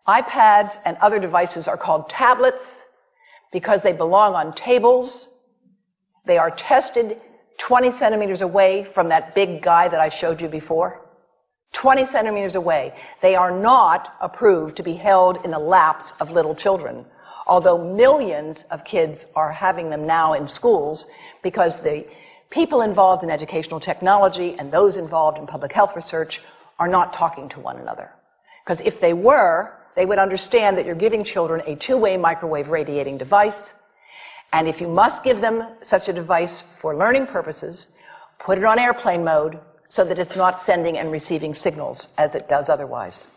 iPads and other devices are called tablets because they belong on tables. They are tested 20 centimeters away from that big guy that I showed you before. 20 centimeters away. They are not approved to be held in the laps of little children, although millions of kids are having them now in schools because the people involved in educational technology and those involved in public health research are not talking to one another. Because if they were, they would understand that you're giving children a two-way microwave radiating device, and if you must give them such a device for learning purposes, put it on airplane mode so that it's not sending and receiving signals as it does otherwise.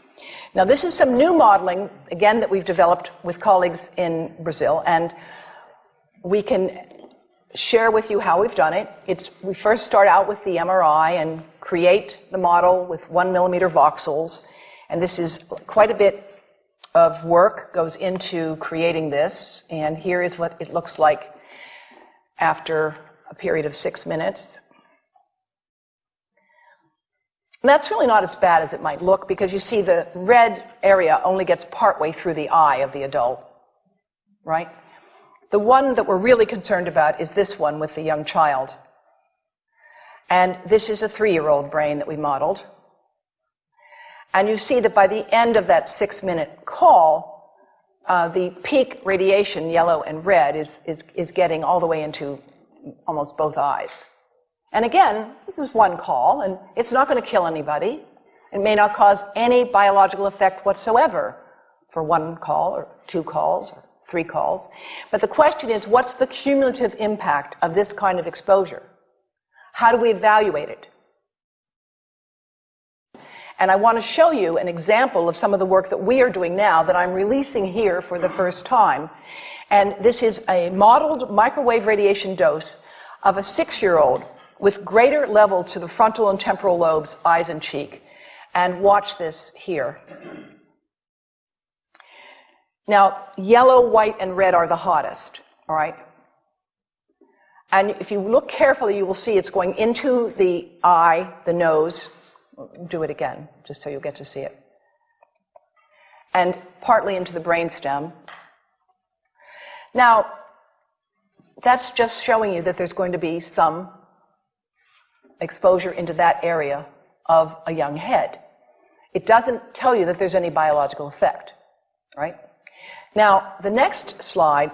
Now, this is some new modeling, again, that we've developed with colleagues in Brazil, and we can share with you how we've done it. We first start out with the MRI and create the model with 1 millimeter voxels, and this is quite a bit of work goes into creating this, and here is what it looks like after a period of 6 minutes. And that's really not as bad as it might look, because you see the red area only gets partway through the eye of the adult, right? The one that we're really concerned about is this one with the young child. And this is a 3-year-old brain that we modeled. And you see that by the end of that 6-minute call, the peak radiation, yellow and red, is getting all the way into almost both eyes. And again, this is one call, and it's not going to kill anybody. It may not cause any biological effect whatsoever for 1 call or 2 calls or 3 calls. But the question is, what's the cumulative impact of this kind of exposure? How do we evaluate it? And I want to show you an example of some of the work that we are doing now that I'm releasing here for the first time. And this is a modeled microwave radiation dose of a 6-year-old with greater levels to the frontal and temporal lobes, eyes and cheek. And watch this here. Now, yellow, white, and red are the hottest, all right? And if you look carefully, you will see it's going into the eye, the nose. Do it again, just so you'll get to see it. And partly into the brainstem. Now, that's just showing you that there's going to be some exposure into that area of a young head. It doesn't tell you that there's any biological effect, right? Now, the next slide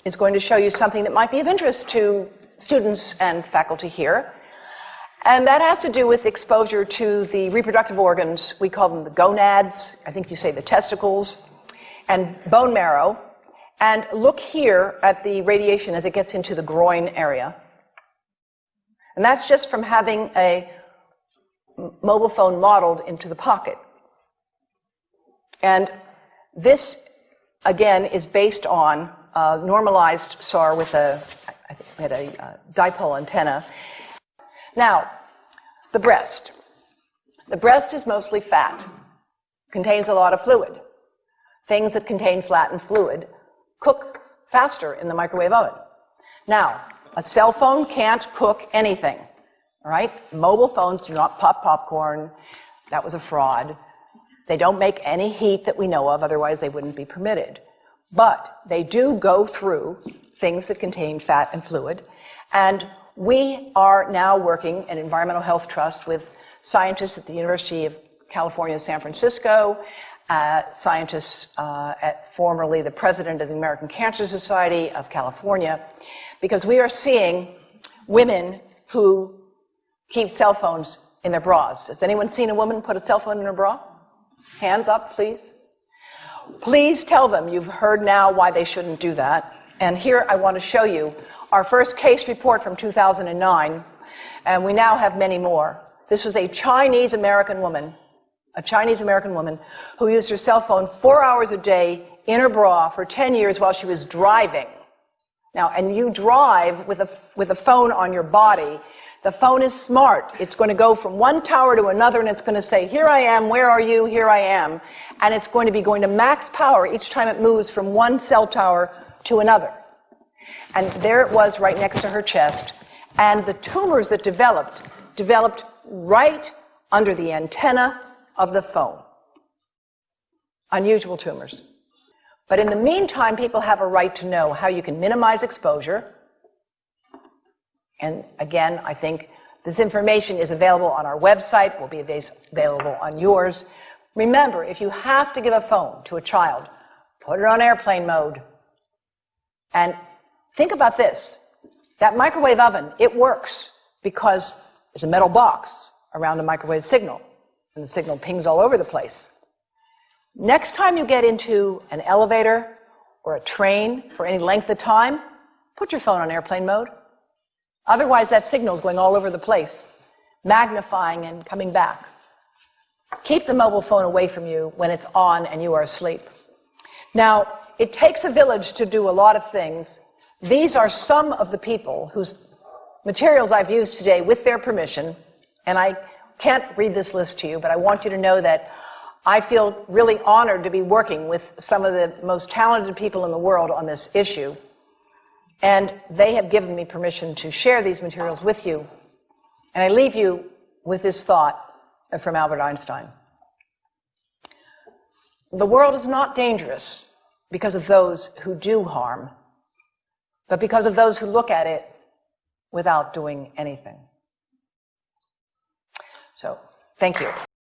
is going to show you something that might be of interest to students and faculty here. And that has to do with exposure to the reproductive organs. We call them the gonads. I think you say the testicles. And bone marrow. And look here at the radiation as it gets into the groin area. And that's just from having a mobile phone modeled into the pocket. And this, again, is based on a normalized SAR with I think we had a dipole antenna. Now, the breast. The breast is mostly fat, contains a lot of fluid. Things that contain fat and fluid cook faster in the microwave oven. Now, a cell phone can't cook anything, all right? Mobile phones do not pop popcorn. That was a fraud. They don't make any heat that we know of, otherwise they wouldn't be permitted. But they do go through things that contain fat and fluid, and we are now working at Environmental Health Trust with scientists at the University of California, San Francisco, scientists at formerly the president of the American Cancer Society of California, because we are seeing women who keep cell phones in their bras. Has anyone seen a woman put a cell phone in her bra? Hands up, please. Please tell them you've heard now why they shouldn't do that. And here I want to show you our first case report from 2009, and we now have many more. This was a Chinese-American woman who used her cell phone 4 hours a day in her bra for 10 years while she was driving. Now, and you drive with a phone on your body. The phone is smart. It's going to go from one tower to another, and it's going to say, here I am, where are you, here I am. And it's going to be going to max power each time it moves from one cell tower to another. And there it was right next to her chest. And the tumors that developed right under the antenna of the phone. unusual tumors. But in the meantime, people have a right to know how you can minimize exposure. And again, I think this information is available on our website, will be available on yours. Remember, if you have to give a phone to a child, put it on airplane mode. And think about this. That microwave oven, it works because there's a metal box around the microwave signal, and the signal pings all over the place. Next time you get into an elevator or a train for any length of time, put your phone on airplane mode. Otherwise, that signal is going all over the place, magnifying and coming back. Keep the mobile phone away from you when it's on and you are asleep. Now, it takes a village to do a lot of things. These are some of the people whose materials I've used today with their permission, and I can't read this list to you, but I want you to know that I feel really honored to be working with some of the most talented people in the world on this issue. And they have given me permission to share these materials with you. And I leave you with this thought from Albert Einstein. The world is not dangerous because of those who do harm, but because of those who look at it without doing anything. So, thank you.